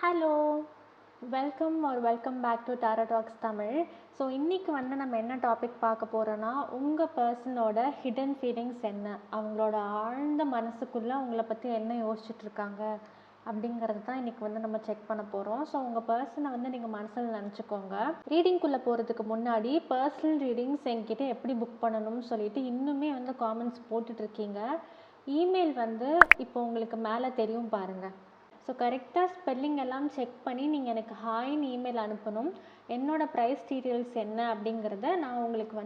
Hello, welcome back to tarot talks Tamil. So இன்றைக்கி நம்ம என்ன டாபிக் பார்க்க போகிறோன்னா, உங்கள் பர்சனோட ஹிடன் ஃபீலிங்ஸ் என்ன, அவங்களோட ஆழ்ந்த மனசுக்குள்ளே அவங்கள பற்றி என்ன யோசிச்சுட்ருக்காங்க அப்படிங்கிறது தான் இன்றைக்கி நம்ம செக் பண்ண போகிறோம். ஸோ உங்கள் பர்சனை நீங்கள் மனசில் நினச்சிக்கோங்க. ரீடிங்குள்ளே போகிறதுக்கு முன்னாடி பர்சனல் ரீடிங்ஸ் என்கிட்ட எப்படி புக் பண்ணணும்னு சொல்லிட்டு இன்னுமே காமெண்ட்ஸ் போட்டுட்ருக்கீங்க. இமெயில் இப்போ உங்களுக்கு மேலே தெரியும் பாருங்கள். ஸோ கரெக்டாக ஸ்பெல்லிங் எல்லாம் செக் பண்ணி நீங்கள் எனக்கு ஹாய்ன்னு இமெயில் அனுப்பணும். என்னோடய ப்ரைஸ் டீட்டெயில்ஸ் என்ன அப்படிங்கிறத நான் உங்களுக்கு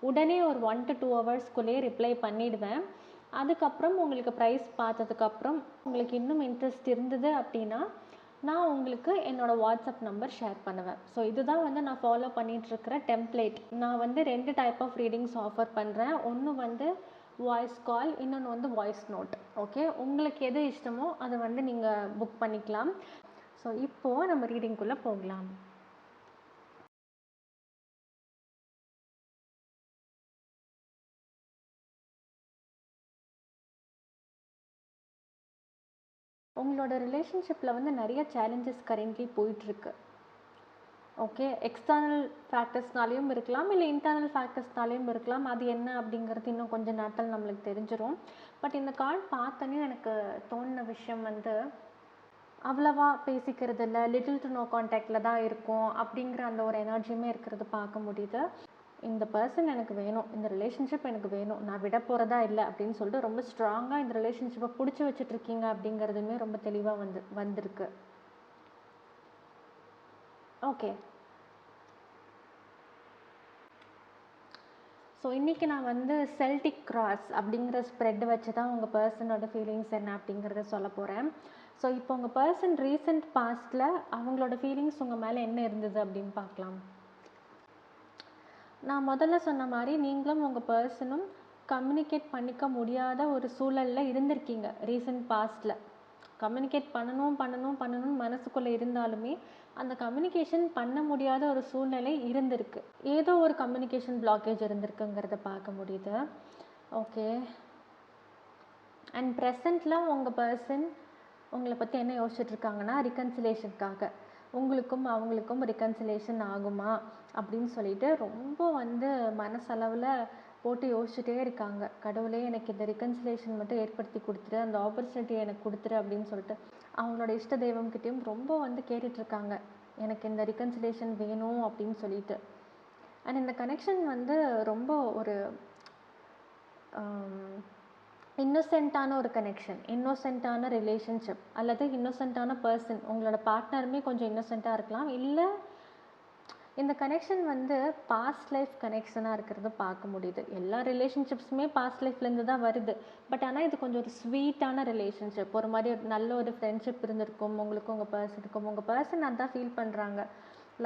உடனே ஒரு 1 to 2 ஹவர்ஸ்க்குள்ளேயே ரிப்ளை பண்ணிவிடுவேன். அதுக்கப்புறம் உங்களுக்கு ப்ரைஸ் பார்த்ததுக்கப்புறம் உங்களுக்கு இன்னும் இன்ட்ரெஸ்ட் இருந்தது அப்படின்னா நான் உங்களுக்கு என்னோடய வாட்ஸ்அப் நம்பர் ஷேர் பண்ணுவேன். ஸோ இதுதான் நான் ஃபாலோ பண்ணிகிட்ருக்கிற டெம்ப்ளேட். நான் 2 டைப் ஆஃப் ரீடிங்ஸ் ஆஃபர் பண்ணுறேன். ஒன்று வாய்ஸ் கால், இன்னொன்று வாய்ஸ் நோட். ஓகே, உங்களுக்கு எது இஷ்டமோ அதை நீங்கள் புக் பண்ணிக்கலாம். ஸோ இப்போது நம்ம ரீடிங்குள்ளே போகலாம். உங்களோட ரிலேஷன்ஷிப்பில் நிறைய சேலஞ்சஸ் கரண்ட்லி போயிட்டுருக்கு. ஓகே, எக்ஸ்டர்னல் ஃபேக்டர்ஸ்னாலேயும் இருக்கலாம், இல்லை இன்டர்னல் ஃபேக்டர்ஸ்னாலேயும் இருக்கலாம். அது என்ன அப்படிங்கிறது இன்னும் கொஞ்சம் நேரத்தில் நம்மளுக்கு தெரிஞ்சிடும். பட் இந்த கார்டு பார்த்தோன்னே எனக்கு தோணின விஷயம் அவ்வளவா பேசிக்கிறது இல்லை, லிட்டில் டு நோ கான்டாக்டில் தான் இருக்கும் அப்படிங்கிற அந்த ஒரு எனர்ஜியுமே இருக்கிறது பார்க்க முடியுது. இந்த பர்சன் எனக்கு வேணும், இந்த ரிலேஷன்ஷிப் எனக்கு வேணும், நான் விட போகிறதா இல்லை அப்படின்னு சொல்லிட்டு ரொம்ப ஸ்ட்ராங்காக இந்த ரிலேஷன்ஷிப்பை பிடிச்சி வச்சுட்ருக்கீங்க அப்படிங்கிறதுமே ரொம்ப தெளிவாக வந்திருக்கு. ஓகே, ஸோ இன்றைக்கி நான் செல்டிக் கிராஸ் அப்படிங்கிற ஸ்ப்ரெட் வச்சு தான் உங்கள் பர்சனோட ஃபீலிங்ஸ் என்ன அப்படிங்கிறத சொல்ல போகிறேன். ஸோ இப்போ உங்கள் பர்சன் ரீசெண்ட் பாஸ்டில் அவங்களோட ஃபீலிங்ஸ் உங்கள் மேலே என்ன இருந்தது அப்படின்னு பார்க்கலாம். நான் முதல்ல சொன்ன மாதிரி நீங்களும் உங்கள் பர்சனும் கம்யூனிகேட் பண்ணிக்க முடியாத ஒரு சூழலில் இருந்திருக்கீங்க. ரீசெண்ட் பாஸ்டில் கம்யூனிகேட் பண்ணணும்னு மனசுக்குள்ளே இருந்தாலுமே அந்த கம்யூனிகேஷன் பண்ண முடியாத ஒரு சூழ்நிலை இருந்திருக்கு. ஏதோ ஒரு கம்யூனிகேஷன் பிளாக்கேஜ் இருந்திருக்குங்கிறத பார்க்க முடியுது. ஓகே, அண்ட் ப்ரெசண்ட்டில் உங்கள் பர்சன் உங்களை பற்றி என்ன யோசிச்சுட்ருக்காங்கன்னா, ரிகன்சிலேஷனுக்காக உங்களுக்கும் அவங்களுக்கும் ரிகன்சிலேஷன் ஆகுமா அப்படின்னு சொல்லிட்டு ரொம்ப மனசளவில் போட்டு யோசிச்சுட்டே இருக்காங்க. கடவுளே, எனக்கு இந்த ரிகன்சிலேஷன் மட்டும் ஏற்படுத்தி கொடுத்துரு, அந்த ஆப்பர்ச்சுனிட்டியை எனக்கு கொடுத்துரு அப்படின்னு சொல்லிட்டு அவங்களோட இஷ்ட தெய்வம்கிட்டையும் ரொம்ப கேட்டுட்ருக்காங்க, எனக்கு இந்த ரிகன்சிலேஷன் வேணும் அப்படின்னு சொல்லிட்டு. அண்ட் இந்த கனெக்ஷன் ரொம்ப ஒரு இன்னோசென்ட்டான ஒரு கனெக்ஷன், இன்னோசென்ட்டான ரிலேஷன்ஷிப், அல்லது இன்னோசென்ட்டான பர்சன். உங்களோட பார்ட்னருமே கொஞ்சம் இன்னோசென்ட்டாக இருக்கலாம். இல்லை, இந்த கனெக்ஷன் பாஸ்ட் லைஃப் கனெக்ஷனாக இருக்கிறது பார்க்க முடியுது. எல்லா ரிலேஷன்ஷிப்ஸுமே பாஸ்ட் லைஃப்லேருந்து தான் வருது. பட் ஆனால் இது கொஞ்சம் ஒரு ஸ்வீட்டான ரிலேஷன்ஷிப். ஒரு மாதிரி ஒரு நல்ல ஒரு ஃப்ரெண்ட்ஷிப் இருந்திருக்கும் உங்களுக்கும் உங்கள் பர்சனுக்கும். உங்கள் பர்சன் அதான் ஃபீல் பண்ணுறாங்க,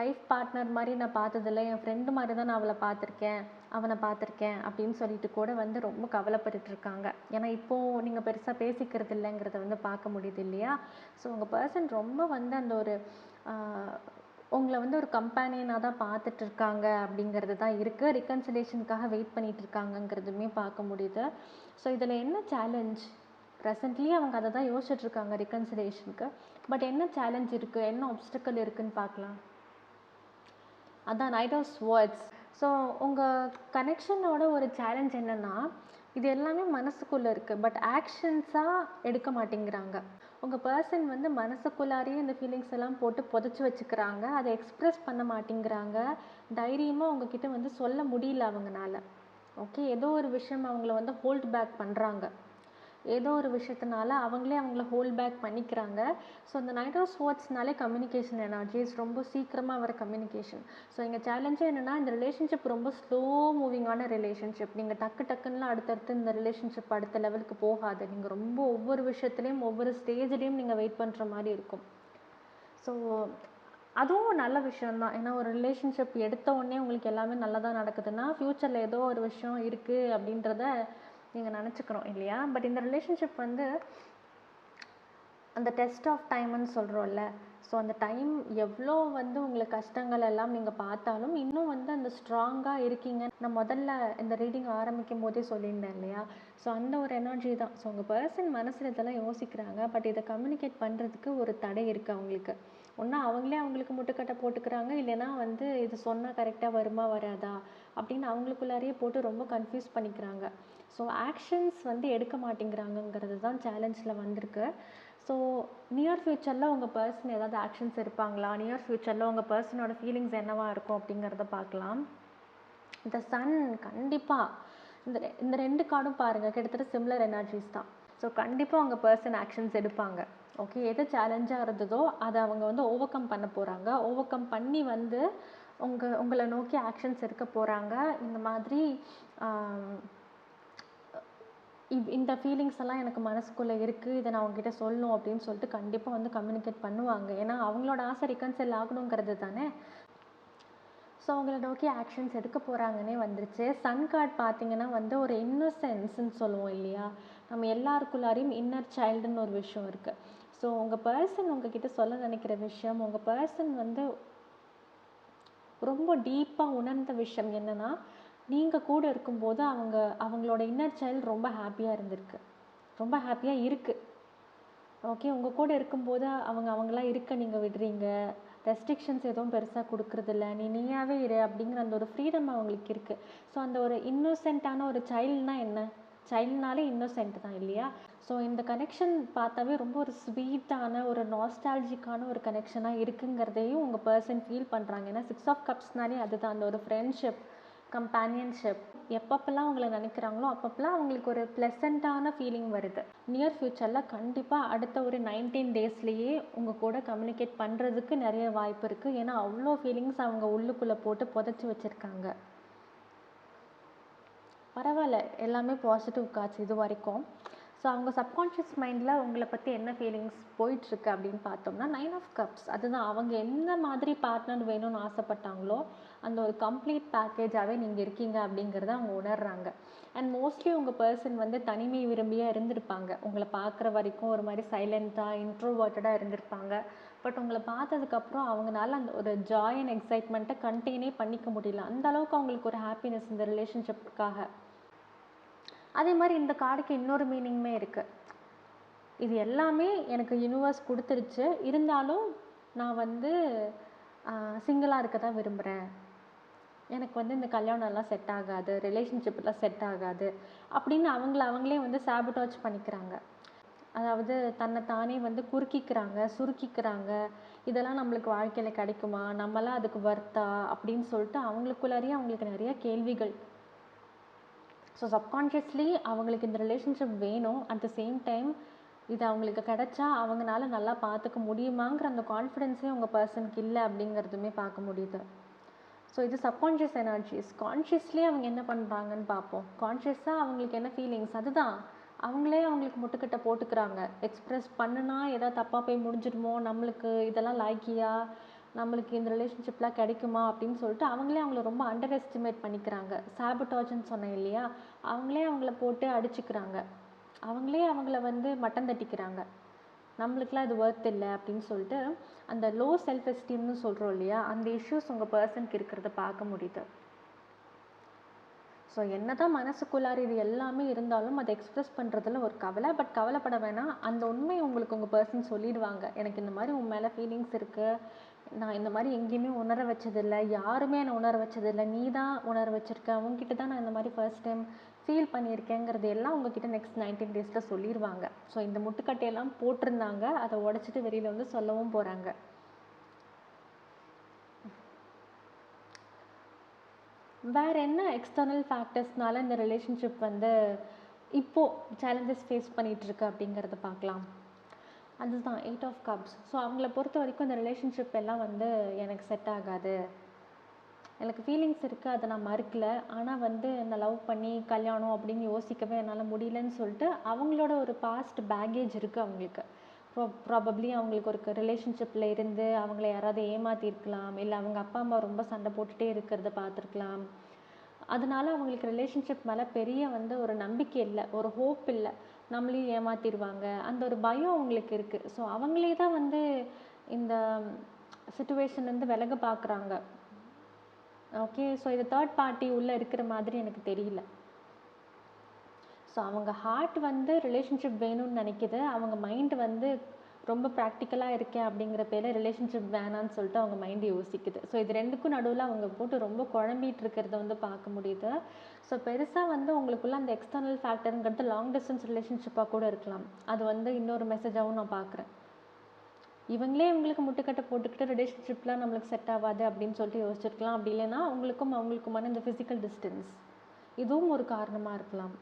லைஃப் பார்ட்னர் மாதிரி நான் பார்த்ததில்லை, என் ஃப்ரெண்டு மாதிரி தான் நான் அவனை பார்த்துருக்கேன் அப்படின்னு சொல்லிட்டு கூட ரொம்ப கவலைப்பட்டுருக்காங்க. ஏன்னா இப்போது நீங்கள் பெருசாக பேசிக்கிறது இல்லைங்கிறத பார்க்க முடியுது இல்லையா. ஸோ உங்கள் பர்சன் ரொம்ப அந்த ஒரு உங்களை ஒரு கம்பேனியனாக தான் பார்த்துட்ருக்காங்க அப்படிங்கிறது தான் இருக்குது. ரிகன்சிலேஷனுக்காக வெயிட் பண்ணிகிட்ருக்காங்கங்கிறதுமே பார்க்க முடியுது. ஸோ இதில் என்ன சேலஞ்ச், ப்ரெசன்ட்லி அவங்க அதை தான் யோசிச்சுட்ருக்காங்க ரிகன்சிலேஷனுக்கு. பட் என்ன சேலஞ்ச் இருக்குது, என்ன ஆப்ஸ்டக்கிள் இருக்குதுன்னு பார்க்கலாம். அதான் நைட் ஆஃப் ஸ்வார்ட்ஸ். ஸோ உங்கள் கனெக்ஷனோட ஒரு சேலஞ்ச் என்னென்னா, இது எல்லாமே மனசுக்குள்ளே இருக்குது, பட் ஆக்ஷன்ஸாக எடுக்க மாட்டேங்கிறாங்க. உங்கள் பர்சன் மனசுக்குள்ளாரையே இந்த ஃபீலிங்ஸ் எல்லாம் போட்டு புதைச்சி வச்சுக்கிறாங்க, அதை எக்ஸ்ப்ரெஸ் பண்ண மாட்டேங்கிறாங்க, தைரியமாக உங்ககிட்ட சொல்ல முடியல அவங்கனால. ஓகே, ஏதோ ஒரு விஷயம் அவங்கள ஹோல்ட் பேக் பண்ணுறாங்க, ஏதோ ஒரு விஷயத்தினால அவங்கள ஹோல்ட் பேக் பண்ணிக்கிறாங்க. ஸோ இந்த நைட் ஆஃப் ஸ்வார்ட்ஸ்னாலே கம்யூனிகேஷன் எனர்ஜிஸ், ரொம்ப சீக்கிரமாக வர கம்யூனிகேஷன். ஸோ எங்கள் சேலஞ்சே என்னென்னா, இந்த ரிலேஷன்ஷிப் ரொம்ப ஸ்லோ மூவிங்கான ரிலேஷன்ஷிப். நீங்கள் டக்குன்னுலாம் அடுத்தடுத்து இந்த ரிலேஷன்ஷிப் அடுத்த லெவலுக்கு போகாது. நீங்கள் ரொம்ப ஒவ்வொரு விஷயத்துலையும் ஒவ்வொரு ஸ்டேஜ்லேயும் நீங்கள் வெயிட் பண்ணுற மாதிரி இருக்கும். ஸோ அதுவும் நல்ல விஷயந்தான். ஏன்னா ஒரு ரிலேஷன்ஷிப் எடுத்த உடனே உங்களுக்கு எல்லாமே நல்லதாக நடக்குதுன்னா, ஃப்யூச்சரில் ஏதோ ஒரு விஷயம் இருக்குது அப்படின்றத நீங்கள் நினச்சிக்கிறோம் இல்லையா. பட் இந்த ரிலேஷன்ஷிப் அந்த டெஸ்ட் ஆஃப் டைம்னு சொல்கிறோம்ல, ஸோ அந்த டைம் எவ்வளோ வந்து உங்களுக்கு கஷ்டங்கள் எல்லாம் நீங்கள் பார்த்தாலும் இன்னும் வந்து அந்த ஸ்ட்ராங்காக இருக்கீங்க. நான் முதல்ல இந்த ரீடிங் ஆரம்பிக்கும் போதே சொல்லியிருந்தேன் இல்லையா? ஸோ அந்த ஒரு எனர்ஜி தான். ஸோ உங்கள் பர்சன் மனசில் இதெல்லாம் யோசிக்கிறாங்க, பட் இதை கம்யூனிகேட் பண்ணுறதுக்கு ஒரு தடை இருக்குது அவங்களுக்கு. ஒன்றா அவங்களே அவங்களுக்கு முட்டுக்கட்டை போட்டுக்கிறாங்க, இல்லைன்னா வந்து இது சொன்னால் கரெக்டாக வருமா வராதா அப்படின்னு அவங்களுக்குள்ளாரையே போட்டு ரொம்ப கன்ஃபியூஸ் பண்ணிக்கிறாங்க. ஸோ ஆக்ஷன்ஸ் வந்து எடுக்க மாட்டேங்கிறாங்கங்கிறது தான் சேலஞ்சில் வந்திருக்கு. ஸோ நியர் ஃப்யூச்சரில் உங்கள் பர்சன் ஏதாவது ஆக்ஷன்ஸ் எடுப்பாங்களா? நியர் ஃப்யூச்சரில் உங்கள் பர்சனோட ஃபீலிங்ஸ் என்னவாக இருக்கும் அப்படிங்கிறத பார்க்கலாம். இந்த சன் கண்டிப்பாக இந்த 2 கார்டும் பாருங்கள், கிட்டத்தட்ட சிமிலர் எனர்ஜிஸ் தான். ஸோ கண்டிப்பாக உங்கள் பர்சன் ஆக்ஷன்ஸ் எடுப்பாங்க. ஓகே, எது சேலஞ்சாக இருந்ததோ அதை அவங்க வந்து ஓவர் கம் பண்ண போகிறாங்க. ஓவர் கம் பண்ணி வந்து உங்களை நோக்கி ஆக்ஷன்ஸ் எடுக்க போகிறாங்க. இந்த மாதிரி இந்த ஃபீலிங்ஸ் எல்லாம் எனக்கு மனசுக்குள்ளே இருக்குது, இதை நான் அவங்ககிட்ட சொல்லணும் அப்படின்னு சொல்லிட்டு கண்டிப்பாக வந்து கம்யூனிகேட் பண்ணுவாங்க. ஏன்னா அவங்களோட ஆசை ரிகன்சைல் ஆகணுங்கிறது தானே. ஸோ அவங்கள நோக்கி ஆக்ஷன்ஸ் எடுக்க போகிறாங்கன்னே வந்துருச்சு. சன் கார்டு பார்த்தீங்கன்னா வந்து ஒரு இன்னசென்ஸ்ன்னு சொல்லுவோம் இல்லையா? நம்ம எல்லாருக்குள்ளாரையும் இன்னர் சைல்டுன்னு ஒரு விஷயம் இருக்குது. ஸோ உங்கள் பர்சன் உங்ககிட்ட சொல்ல நினைக்கிற விஷயம், உங்கள் பர்சன் வந்து ரொம்ப டீப்பாக உணர்ந்த விஷயம் என்னென்னா, நீங்கள் கூட இருக்கும்போது அவங்களோட இன்னர் சைல்டு ரொம்ப ஹாப்பியாக இருந்திருக்கு, ரொம்ப ஹாப்பியாக இருக்குது. ஓகே, உங்கள் கூட இருக்கும்போது அவங்களாம் இருக்க நீங்கள் விடுறீங்க, ரெஸ்ட்ரிக்ஷன்ஸ் எதுவும் பெருசாக கொடுக்குறதில்ல, நீயாவே இரு அப்படிங்கிற அந்த ஒரு ஃப்ரீடம் அவங்களுக்கு இருக்குது. ஸோ அந்த ஒரு இன்னோசென்ட்டான ஒரு சைல்டுனா என்ன? சைல்டுனாலே இன்னோசென்ட் தான் இல்லையா? ஸோ இந்த கனெக்ஷன் பார்த்தாவே ரொம்ப ஒரு ஸ்வீட்டான ஒரு நாஸ்டாலஜிக்கான ஒரு கனெக்ஷனாக இருக்குங்கிறதையும் உங்கள் பர்சன் ஃபீல் பண்ணுறாங்க. ஏன்னா 6 ஆஃப் கப்ஸ்னாலே அதுதான், அந்த ஒரு ஃப்ரெண்ட்ஷிப், கம்பேனியன்ஷிப். எப்பப்பெல்லாம் அவங்கள நினைக்கிறாங்களோ அப்பப்பெல்லாம் அவங்களுக்கு ஒரு ப்ளசண்ட்டான ஃபீலிங் வருது. நியர் ஃப்யூச்சரில் கண்டிப்பாக அடுத்த ஒரு 19 டேஸ்லேயே உங்கள் கூட கம்யூனிகேட் பண்ணுறதுக்கு நிறைய வாய்ப்பு இருக்குது. ஏன்னா அவ்வளோ ஃபீலிங்ஸ் அவங்க உள்ளுக்குள்ளே போட்டு புதைச்சி வச்சுருக்காங்க. பரவாயில்ல, எல்லாமே பாசிட்டிவ் கார்ட்ஸ் இது வரைக்கும். ஸோ அவங்க சப்கான்ஷியஸ் மைண்டில் உங்களை பற்றி என்ன ஃபீலிங்ஸ் போயிட்டுருக்கு அப்படின்னு பார்த்தோம்னா 9 ஆஃப் கப்ஸ். அதுதான், அவங்க எந்த மாதிரி பார்ட்னர் வேணும்னு ஆசைப்பட்டாங்களோ அந்த ஒரு கம்ப்ளீட் பேக்கேஜாகவே நீங்கள் இருக்கீங்க அப்படிங்கிறத அவங்க உணர்றாங்க. அண்ட் மோஸ்ட்லி உங்கள் பர்சன் வந்து தனிமை விரும்பியாக இருந்திருப்பாங்க. உங்களை பார்க்குற வரைக்கும் ஒரு மாதிரி சைலண்ட்டாக இன்ட்ரோவர்ட்டடாக இருந்திருப்பாங்க. பட் உங்களை பார்த்ததுக்கப்புறம் அவங்களால அந்த ஒரு ஜாய் அண்ட் எக்ஸைட்மெண்ட்டை கண்டெய்னே பண்ணிக்க முடியல. அந்த அளவுக்கு அவங்களுக்கு ஒரு ஹாப்பினஸ் இந்த ரிலேஷன்ஷிப்புக்காக. அதே மாதிரி இந்த கார்டுக்கு இன்னொரு மீனிங்குமே இருக்குது. இது எல்லாமே எனக்கு யூனிவர்ஸ் கொடுத்துருச்சு, இருந்தாலும் நான் வந்து சிங்கிளாக இருக்க தான் விரும்புகிறேன், எனக்கு வந்து இந்த கல்யாணம்லாம் செட் ஆகாது, ரிலேஷன்ஷிப்லாம் செட் ஆகாது அப்படின்னு அவங்களே வந்து சாபோட்டேஜ் பண்ணிக்கிறாங்க. அதாவது தன்னை தானே வந்து குறுக்கிக்கிறாங்க, சுருக்கிக்கிறாங்க. இதெல்லாம் நம்மளுக்கு வாழ்க்கையில் கிடைக்குமா, நம்மளாம் அதுக்கு வர்த்தா அப்படின்னு சொல்லிட்டு அவங்களுக்குள்ளாரையே அவங்களுக்கு நிறைய கேள்விகள். ஸோ சப்கான்ஷியஸ்லி அவங்களுக்கு இந்த ரிலேஷன்ஷிப் வேணும். அட் த சேம் டைம் இது அவங்களுக்கு கிடைச்சா அவங்களால நல்லா பார்த்துக்க முடியுமாங்கிற அந்த கான்ஃபிடென்ஸே உங்கள் பர்சனுக்கு இல்லை அப்படிங்கிறதுமே பார்க்க முடியுது. ஸோ இது சப்கான்ஷியஸ் எனர்ஜிஸ். கான்ஷியஸ்லி அவங்க என்ன பண்ணுறாங்கன்னு பார்ப்போம். கான்ஷியஸாக அவங்களுக்கு என்ன ஃபீலிங்ஸ், அதுதான் அவங்களுக்கு முட்டுக்கட்டை போட்டுக்கிறாங்க. எக்ஸ்ப்ரெஸ் பண்ணுனா ஏதாவது தப்பாக போய் முடிஞ்சிடுமோ, நம்மளுக்கு இதெல்லாம் லாய்க்கியா, நம்மளுக்கு இந்த ரிலேஷன்ஷிப்லாம் கிடைக்குமா அப்படின்னு சொல்லிட்டு அவங்கள ரொம்ப அண்டர் எஸ்டிமேட் பண்ணிக்கிறாங்க. சாபோட்டேஜ்னு சொன்னேன் இல்லையா? அவங்கள போட்டு அடிச்சுக்கிறாங்க, அவங்கள வந்து மட்டம் தட்டிக்கிறாங்க. நம்மளுக்குலாம் இது ஒர்த் இல்லை அப்படின்னு சொல்லிட்டு அந்த லோ செல்ஃப் எஸ்டீம்னு சொல்கிறோம் இல்லையா, அந்த இஷ்யூஸ் உங்கள் பர்சனுக்கு இருக்கிறத பார்க்க முடியுது. ஸோ என்ன தான் மனசுக்குள்ளார இது எல்லாமே இருந்தாலும் அதை எக்ஸ்ப்ரெஸ் பண்ணுறதுல ஒரு கவலை. பட் கவலைப்பட வேணாம், அந்த உண்மையை உங்களுக்கு உங்கள் பர்சன் சொல்லிடுவாங்க. எனக்கு இந்த மாதிரி உன் மேலே ஃபீலிங்ஸ் இருக்குது, நான் இந்த மாதிரி எங்கேயுமே உணர வச்சதில்லை, யாருமே என்னை உணர வச்சதில்லை, நீ தான் உணர வச்சுருக்க, உங்ககிட்ட தான் நான் இந்த மாதிரி ஃபர்ஸ்ட் டைம் ஃபீல் பண்ணியிருக்கேங்கிறது எல்லாம் உங்ககிட்ட நெக்ஸ்ட் 19 டேஸில் சொல்லிடுவாங்க. ஸோ இந்த முட்டுக்கட்டையெல்லாம் போட்டிருந்தாங்க, அதை உடச்சிட்டு வெளியில் வந்து சொல்லவும் போகிறாங்க. வேறு என்ன எக்ஸ்டர்னல் ஃபேக்டர்ஸ்னால இந்த ரிலேஷன்ஷிப் வந்து இப்போது சேலஞ்சஸ் ஃபேஸ் பண்ணிகிட்ருக்கு அப்படிங்கிறத பார்க்கலாம். அதுதான் 8 ஆஃப் கப்ஸ். ஸோ அவங்கள பொறுத்த வரைக்கும் இந்த ரிலேஷன்ஷிப் எல்லாம் வந்து எனக்கு செட் ஆகாது, எனக்கு ஃபீலிங்ஸ் இருக்குது, அதை நான் மறுக்கலை, ஆனால் வந்து நான் லவ் பண்ணி கல்யாணம் அப்படின்னு யோசிக்கவே என்னால் முடியலன்னு சொல்லிட்டு அவங்களோட ஒரு பாஸ்ட் பேக்கேஜ் இருக்குது அவங்களுக்கு. ப்ராபப்ளி அவங்களுக்கு ஒரு ரிலேஷன்ஷிப்பில் இருந்து அவங்கள யாராவது ஏமாற்றிருக்கலாம், இல்லை அவங்க அப்பா அம்மா ரொம்ப சண்டை போட்டுகிட்டே இருக்கிறத பார்த்துருக்கலாம். அதனால அவங்களுக்கு ரிலேஷன்ஷிப் மேலே பெரிய வந்து ஒரு நம்பிக்கை இல்லை, ஒரு ஹோப் இல்லை, நம்மளையும் ஏமாற்றிடுவாங்க, அந்த ஒரு பயம் அவங்களுக்கு இருக்குது. ஸோ அவங்களே தான் வந்து இந்த சிச்சுவேஷன்லேருந்து விலக பார்க்குறாங்க. ஓகே, ஸோ இது தேர்ட் பார்ட்டி உள்ளே இருக்கிற மாதிரி எனக்கு தெரியல. ஸோ அவங்க ஹார்ட் வந்து ரிலேஷன்ஷிப் வேணும்னு நினைக்கிது, அவங்க மைண்டு வந்து ரொம்ப ப்ராக்டிக்கலாக இருக்கேன் அப்படிங்கிற பேரில் ரிலேஷன்ஷிப் வேணான்னு சொல்லிட்டு அவங்க மைண்டு யோசிக்குது. ஸோ இது ரெண்டுக்கும் நடுவில் அவங்க போட்டு ரொம்ப குழம்பிட்டு இருக்கிறத வந்து பார்க்க முடியுது. ஸோ பெருசாக வந்து உங்களுக்குள்ள அந்த எக்ஸ்டர்னல் ஃபேக்டருங்கிறது லாங் டிஸ்டன்ஸ் ரிலேஷன்ஷிப்பாக கூட இருக்கலாம். அது வந்து இன்னொரு மெசேஜாகவும் நான் பார்க்குறேன். இவங்களே இவங்களுக்கு முட்டுக்கட்டை போட்டுக்கிட்டு ரிலேஷன்ஷிப்லாம் நம்மளுக்கு செட் ஆகாது அப்படின்னு சொல்லிட்டு யோசிச்சிருக்கலாம். அப்படி இல்லைன்னா உங்களுக்கும் அவங்களுக்குமான இந்த ஃபிசிக்கல் டிஸ்டன்ஸ் இதுவும் ஒரு காரணமாக இருக்கலாம்.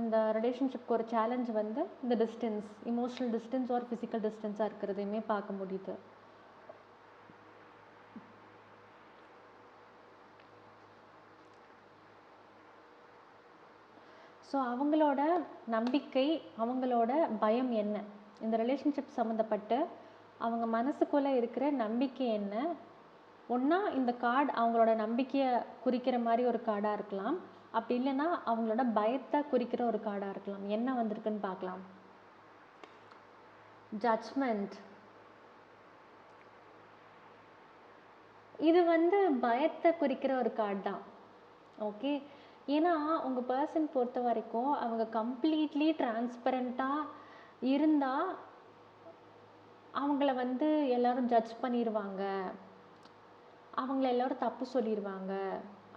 இந்த ரிலேஷன்ஷிப்க்கு ஒரு சேலஞ்ச் வந்து இந்த distance, emotional distance or physical டிஸ்டன்ஸாக இருக்கிறதையுமே பார்க்க முடியுது. ஸோ அவங்களோட நம்பிக்கை, அவங்களோட பயம் என்ன, இந்த ரிலேஷன்ஷிப் சம்மந்தப்பட்டு அவங்க மனசுக்குள்ளே இருக்கிற நம்பிக்கை என்ன? ஒன்றா இந்த கார்டு அவங்களோட நம்பிக்கையை குறிக்கிற மாதிரி ஒரு கார்டாக இருக்கலாம், அப்படி இல்லைன்னா அவங்களோட பயத்தை குறிக்கிற ஒரு கார்டாக இருக்கலாம். என்ன வந்திருக்குன்னு பார்க்கலாம். ஜட்ஜ்மெண்ட். இது வந்து பயத்தை குறிக்கிற ஒரு கார்டு தான். ஓகே, ஏன்னா உங்கள் பர்சன் பொறுத்த வரைக்கும் அவங்க கம்ப்ளீட்லி டிரான்ஸ்பரண்ட்டாக இருந்தால் அவங்கள வந்து எல்லாரும் ஜட்ஜ் பண்ணிடுவாங்க, அவங்கள எல்லோரும் தப்பு சொல்லிடுவாங்க,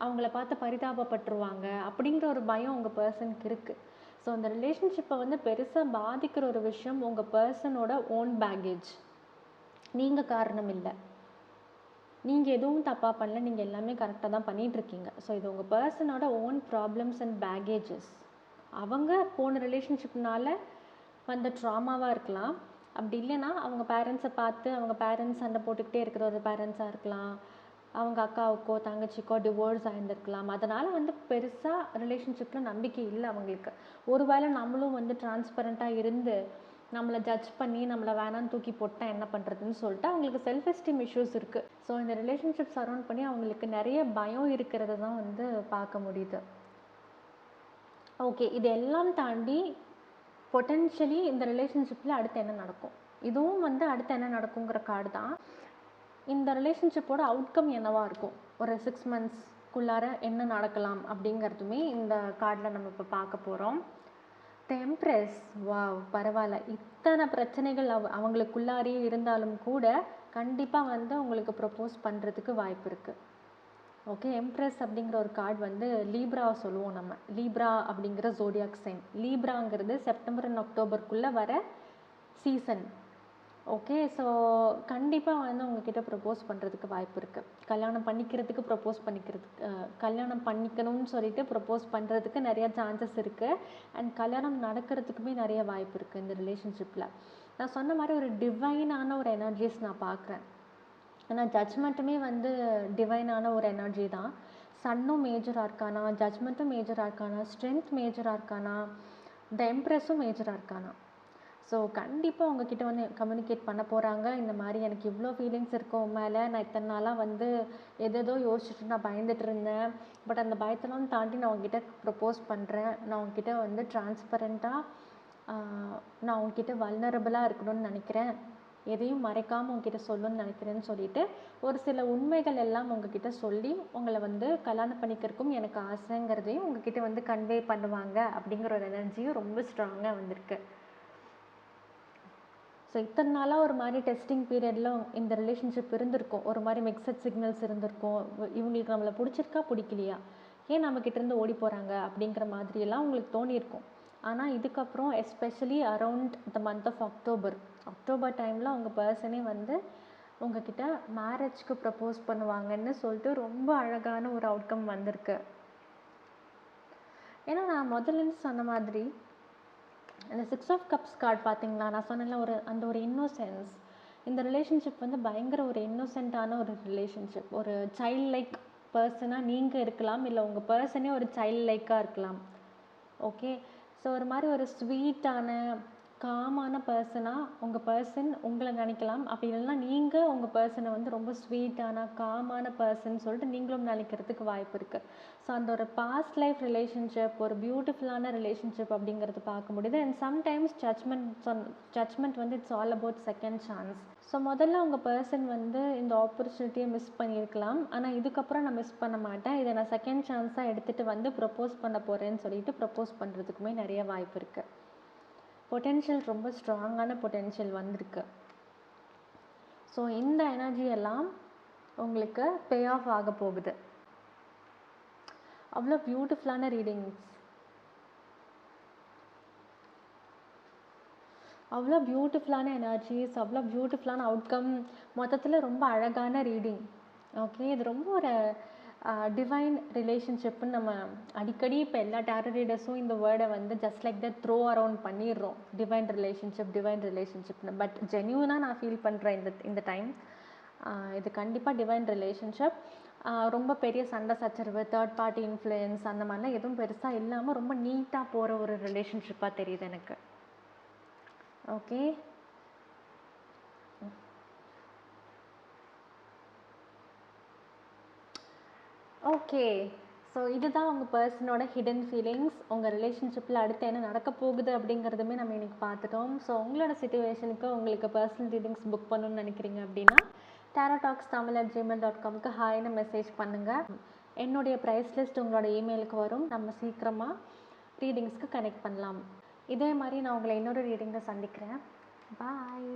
அவங்கள பார்த்து பரிதாபப்பட்டுருவாங்க அப்படிங்கிற ஒரு பயம் உங்கள் பர்சனுக்கு இருக்குது. ஸோ அந்த ரிலேஷன்ஷிப்பை வந்து பெருசாக பாதிக்கிற ஒரு விஷயம் உங்கள் பர்சனோட ஓன் பேகேஜ். நீங்கள் காரணம் இல்லை, நீங்கள் எதுவும் தப்பாக பண்ணல, நீங்கள் எல்லாமே கரெக்டாக தான் பண்ணிகிட்ருக்கீங்க. ஸோ இது உங்கள் பர்சனோட ஓன் ப்ராப்ளம்ஸ் அண்ட் பேகேஜஸ். அவங்க போன ரிலேஷன்ஷிப்னால வந்த ட்ராமாவாக இருக்கலாம், அப்படி இல்லைன்னா அவங்க பேரண்ட்ஸை பார்த்து அவங்க பேரண்ட்ஸ் சண்டை போட்டுக்கிட்டே இருக்கிற ஒரு பேரண்ட்ஸாக இருக்கலாம், அவங்க அக்காவுக்கோ தங்கச்சிக்கோ டிவோர்ஸ் ஆகியிருந்துருக்கலாம். அதனால் வந்து பெருசாக ரிலேஷன்ஷிப்பில் நம்பிக்கை இல்லை அவங்களுக்கு. ஒருவேளை நம்மளும் வந்து டிரான்ஸ்பரண்ட்டாக இருந்து நம்மளை ஜட்ஜ் பண்ணி நம்மளை வேணான்னு தூக்கி போட்டால் என்ன பண்ணுறதுன்னு சொல்லிட்டு அவங்களுக்கு செல்ஃப் எஸ்டீம் இஷ்யூஸ் இருக்குது. ஸோ இந்த ரிலேஷன்ஷிப் சரௌண்ட் பண்ணி அவங்களுக்கு நிறைய பயம் இருக்கிறத தான் வந்து பார்க்க முடியுது. ஓகே, இது எல்லாம் தாண்டி பொட்டென்ஷியலி இந்த ரிலேஷன்ஷிப்பில் அடுத்து என்ன நடக்கும், இதுவும் வந்து அடுத்து என்ன நடக்குங்கிற கார்டு தான். இந்த ரிலேஷன்ஷிப்போட அவுட்கம் என்னவாக இருக்கும், ஒரு 6 monthsக்குள்ளார என்ன நடக்கலாம் அப்படிங்கிறதுமே இந்த கார்டில் நம்ம இப்போ பார்க்க போகிறோம். தி எம்ப்ரெஸ். வாவ், பரவாயில்ல, இத்தனை பிரச்சனைகள் அவங்களுக்குள்ளாரியே இருந்தாலும் கூட கண்டிப்பாக வந்து உங்களுக்கு ப்ரப்போஸ் பண்ணுறதுக்கு வாய்ப்பு இருக்குது. ஓகே, எம்ப்ரெஸ் அப்படிங்கிற ஒரு கார்டு வந்து லீப்ரா சொல்லுவோம் நம்ம. லீப்ரா அப்படிங்கிற ஜோடியாக் சைன். லீப்ராங்கிறது செப்டம்பர் அண்ட் அக்டோபருக்குள்ளே வர சீசன். ஓகே, ஸோ கண்டிப்பாக வந்து உங்ககிட்ட ப்ரப்போஸ் பண்ணுறதுக்கு வாய்ப்பு இருக்குது. கல்யாணம் பண்ணிக்கிறதுக்கு கல்யாணம் பண்ணிக்கணும்னு சொல்லிட்டு ப்ரப்போஸ் பண்ணுறதுக்கு நிறையா சான்சஸ் இருக்குது. அண்ட் கல்யாணம் நடக்கிறதுக்குமே நிறைய வாய்ப்பு இருக்குது இந்த ரிலேஷன்ஷிப்பில். நான் சொன்ன மாதிரி ஒரு டிவைனான ஒரு எனர்ஜிஸ் நான் பார்க்குறேன். ஆனால் ஜட்ஜ்மெண்ட்டுமே வந்து டிவைனான ஒரு எனர்ஜி தான். சன்னும் மேஜராக இருக்கானா, ஜட்ஜ்மெண்ட்டும் மேஜராக இருக்கானா, ஸ்ட்ரென்த் மேஜராக இருக்கானா, த எம்ப்ரெஸும் மேஜராக இருக்கானா. ஸோ கண்டிப்பாக உங்ககிட்ட வந்து கம்யூனிகேட் பண்ண போகிறாங்க. இந்த மாதிரி எனக்கு இவ்வளோ ஃபீலிங்ஸ் இருக்கும் உன் மேலே, நான் இத்தனை நாளாக வந்து எதேதோ யோசிச்சுட்டு நான் பயந்துட்டு இருந்தேன், பட் அந்த பயத்தெல்லாம் தாண்டி நான் உங்ககிட்ட ப்ரப்போஸ் பண்ணுறேன், நான் உங்ககிட்ட வந்து டிரான்ஸ்பரண்ட்டாக நான் உங்ககிட்ட வல்னரபிளாக இருக்கணும்னு நினைக்கிறேன், எதையும் மறைக்காமல் உங்ககிட்ட சொல்லணும்னு நினைக்கிறேன்னு சொல்லிட்டு ஒரு சில உண்மைகள் எல்லாம் உங்ககிட்ட சொல்லி உங்களை வந்து கல்யாணம் பண்ணிக்கிறதுக்கும் எனக்கு ஆசைங்கிறதையும் உங்ககிட்ட வந்து கன்வே பண்ணுவாங்க அப்படிங்கிற ஒரு எனர்ஜியும் ரொம்ப ஸ்ட்ராங்காக வந்திருக்கு. ஸோ இத்தனை நாளாக ஒரு மாதிரி டெஸ்டிங் பீரியடில் இந்த ரிலேஷன்ஷிப் இருந்திருக்கும், ஒரு மாதிரி மிக்சட் சிக்னல்ஸ் இருந்திருக்கும், இவங்களுக்கு நம்மளை பிடிச்சிருக்கா பிடிக்கலையா, ஏன் நம்மக்கிட்டேருந்து ஓடி போகிறாங்க அப்படிங்கிற மாதிரியெல்லாம் உங்களுக்கு தோணியிருக்கும். ஆனால் இதுக்கப்புறம் especially around the month of October டைமில் உங்கள் பர்சனே வந்து உங்ககிட்ட மேரேஜ்க்கு ப்ரப்போஸ் பண்ணுவாங்கன்னு சொல்லிட்டு ரொம்ப அழகான ஒரு அவுட்கம் வந்திருக்கு. ஏன்னா நான் முதல்லேருந்து சொன்ன மாதிரி அந்த 6 of Cups கார்டு பார்த்தீங்களா, நான் சொன்னேன்ல அந்த ஒரு இன்னோசென்ஸ். இந்த ரிலேஷன்ஷிப் வந்து பயங்கர ஒரு இன்னோசென்ட்டான ஒரு ரிலேஷன்ஷிப். ஒரு சைல்ட் லைக் பர்சனாக நீங்கள் இருக்கலாம், இல்லை உங்கள் பர்சனே ஒரு சைல்ட் லைக்காக இருக்கலாம். ஓகே, ஸோ ஒரு மாதிரி ஒரு ஸ்வீட்டான காமான பர்சனாக உங்கள் பர்சன் உங்களை நினைக்கலாம். அப்படி இல்லைன்னா நீங்கள் உங்கள் பர்சனை வந்து ரொம்ப ஸ்வீட்டான காமான பர்சன் சொல்லிட்டு நீங்களும் நினைக்கிறதுக்கு வாய்ப்பு இருக்குது. ஸோ அந்த ஒரு பாஸ்ட் லைஃப் ரிலேஷன்ஷிப் ஒரு பியூட்டிஃபுல்லான ரிலேஷன்ஷிப் அப்படிங்கிறது பார்க்க முடியுது. அண்ட் சம்டைம்ஸ் ஜட்ஜ்மெண்ட் வந்து it's all about second chance. So முதல்ல உங்கள் பர்சன் வந்து இந்த ஆப்பர்ச்சுனிட்டியை மிஸ் பண்ணியிருக்கலாம். ஆனால் இதுக்கப்புறம் நான் மிஸ் பண்ண மாட்டேன், இதை நான் செகண்ட் சான்ஸாக எடுத்துகிட்டு வந்து ப்ரப்போஸ் பண்ண போகிறேன்னு சொல்லிட்டு ப்ரப்போஸ் பண்ணுறதுக்குமே நிறைய வாய்ப்பு இருக்குது. பொட்டென்ஷியல் ரொம்ப ஸ்ட்ராங்கான பொட்டென்ஷியல் வந்திருக்கு. ஸோ இந்த எனர்ஜி எல்லாம் உங்களுக்கு பே ஆஃப் ஆக போகுது. அவ்வளோ பியூட்டிஃபுல்லான ரீடிங்ஸ், அவ்வளோ பியூட்டிஃபுல்லான எனர்ஜிஸ், அவ்வளோ பியூட்டிஃபுல்லான அவுட்கம். மொத்தத்தில் ரொம்ப அழகான ரீடிங். ஓகே, இது ரொம்ப ஒரு டிவைன் ரிலேஷன்ஷிப்னு நம்ம அடிக்கடி இப்போ எல்லா டேரோ ரீடர்ஸும் இந்த வேர்டை வந்து just like that throw around பண்ணிடுறோம், டிவைன் ரிலேஷன்ஷிப்னு. பட் ஜென்யூனாக நான் ஃபீல் பண்ணுறேன் இந்த டைம் இது கண்டிப்பாக டிவைன் ரிலேஷன்ஷிப். ரொம்ப பெரிய சண்டை சச்சரவு, தேர்ட் பார்ட்டி இன்ஃப்ளூயன்ஸ் அந்த மாதிரிலாம் எதுவும் பெருசாக இல்லாமல் ரொம்ப நீட்டாக போகிற ஒரு ரிலேஷன்ஷிப்பாக தெரியுது எனக்கு. Okay, okay. ஸோ இதுதான் உங்கள் பர்சனோட ஹிடன் ஃபீலிங்ஸ். உங்கள் ரிலேஷன்ஷிப்பில் அடுத்து என்ன நடக்க போகுது அப்படிங்கிறதுமே நம்ம இன்றைக்கி பார்த்துட்டோம். ஸோ உங்களோட சிச்சுவேஷனுக்கு உங்களுக்கு பர்சனல் ரீடிங்ஸ் புக் பண்ணணும்னு நினைக்கிறீங்க அப்படின்னா tarottalkstamil@gmail.comக்கு ஹாய்னு மெசேஜ் பண்ணுங்கள். என்னுடைய ப்ரைஸ் லிஸ்ட் உங்களோட இமெயிலுக்கு வரும். நம்ம சீக்கிரமாக ரீடிங்ஸ்க்கு கனெக்ட் பண்ணலாம். இதே மாதிரி நான் உங்களை இன்னொரு ரீடிங்கில் சந்திக்கிறேன். பாய்.